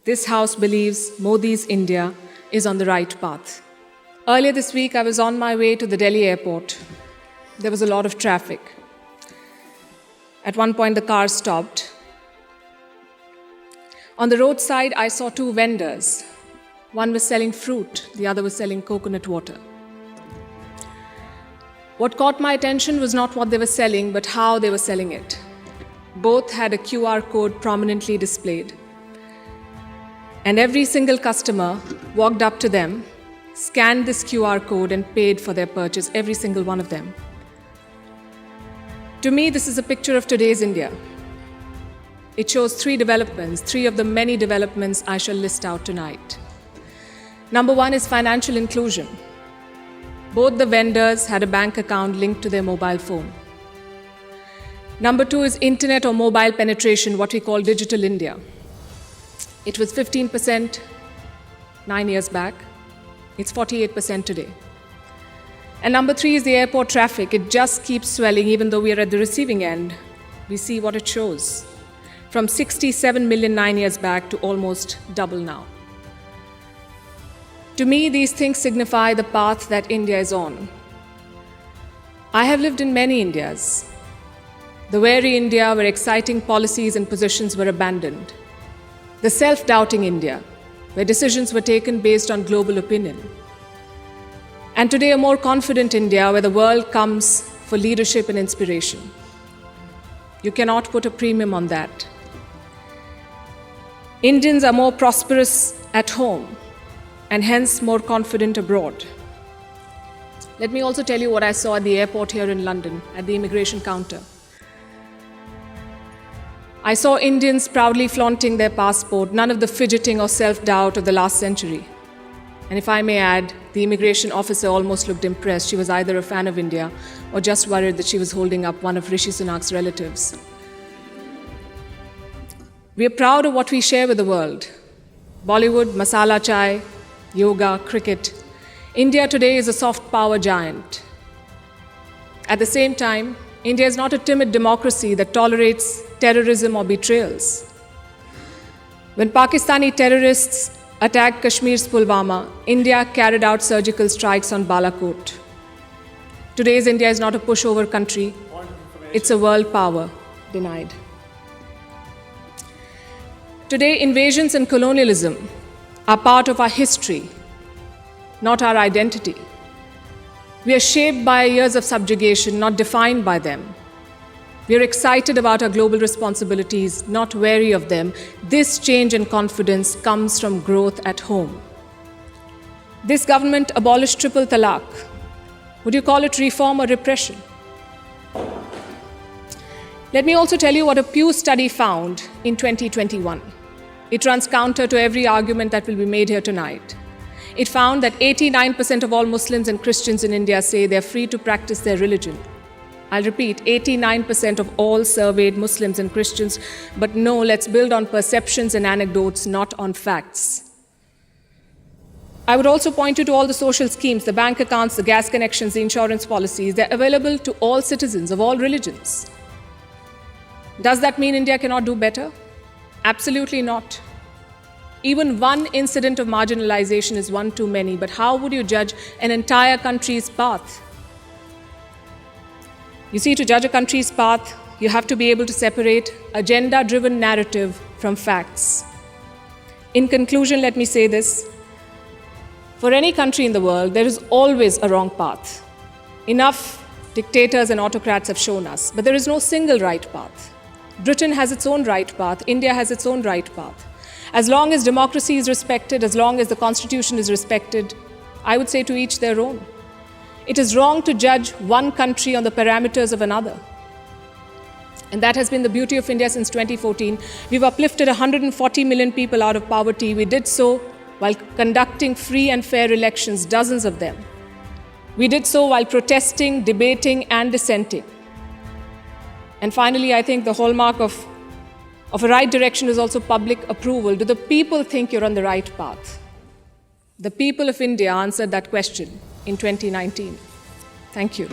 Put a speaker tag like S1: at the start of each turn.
S1: This House believes Modi's India is on the right path. Earlier this week, I was on my way to the Delhi airport. There was a lot of traffic. At one point, the car stopped. On the roadside, I saw two vendors. One was selling fruit, the other was selling coconut water. What caught my attention was not what they were selling, but how they were selling it. Both had a QR code prominently displayed. And every single customer walked up to them, scanned this QR code and paid for their purchase, every single one of them. To me, this is a picture of today's India. It shows three developments, three of the many developments I shall list out tonight. Number one is financial inclusion. Both the vendors had a bank account linked to their mobile phone. Number two is internet or mobile penetration, what we call digital India. It was 15% 9 years back. It's 48% today. And number three is the airport traffic. It just keeps swelling even though we are at the receiving end. We see what it shows. From 67 million 9 years back to almost double now. To me, these things signify the path that India is on. I have lived in many Indias. The wary India where exciting policies and positions were abandoned. The self-doubting India, where decisions were taken based on global opinion. And today, a more confident India, where the world comes for leadership and inspiration. You cannot put a premium on that. Indians are more prosperous at home and hence more confident abroad. Let me also tell you what I saw at the airport here in London, at the immigration counter. I saw Indians proudly flaunting their passport, none of the fidgeting or self-doubt of the last century. And if I may add, the immigration officer almost looked impressed. She was either a fan of India or just worried that she was holding up one of Rishi Sunak's relatives. We are proud of what we share with the world. Bollywood, masala chai, yoga, cricket. India today is a soft power giant. At the same time, India is not a timid democracy that tolerates terrorism or betrayals. When Pakistani terrorists attacked Kashmir's Pulwama, India carried out surgical strikes on Balakot. Today's India is not a pushover country. It's a world power denied. Today, invasions and colonialism are part of our history, not our identity. We are shaped by years of subjugation, not defined by them. We are excited about our global responsibilities, not wary of them. This change and confidence comes from growth at home. This government abolished triple talaq. Would you call it reform or repression? Let me also tell you what a Pew study found in 2021. It runs counter to every argument that will be made here tonight. It found that 89% of all Muslims and Christians in India say they are free to practice their religion. I'll repeat, 89% of all surveyed Muslims and Christians, but no, let's build on perceptions and anecdotes, not on facts. I would also point you to all the social schemes, the bank accounts, the gas connections, the insurance policies. They're available to all citizens of all religions. Does that mean India cannot do better? Absolutely not. Even one incident of marginalization is one too many, but how would you judge an entire country's path? You see, to judge a country's path, you have to be able to separate agenda-driven narrative from facts. In conclusion, let me say this. For any country in the world, there is always a wrong path. Enough dictators and autocrats have shown us, but there is no single right path. Britain has its own right path. India has its own right path. As long as democracy is respected, as long as the Constitution is respected, I would say to each their own. It is wrong to judge one country on the parameters of another. And that has been the beauty of India since 2014. We've uplifted 140 million people out of poverty. We did so while conducting free and fair elections, dozens of them. We did so while protesting, debating, and dissenting. And finally, I think the hallmark of a right direction is also public approval. Do the people think you're on the right path? The people of India answered that question in 2019. Thank you.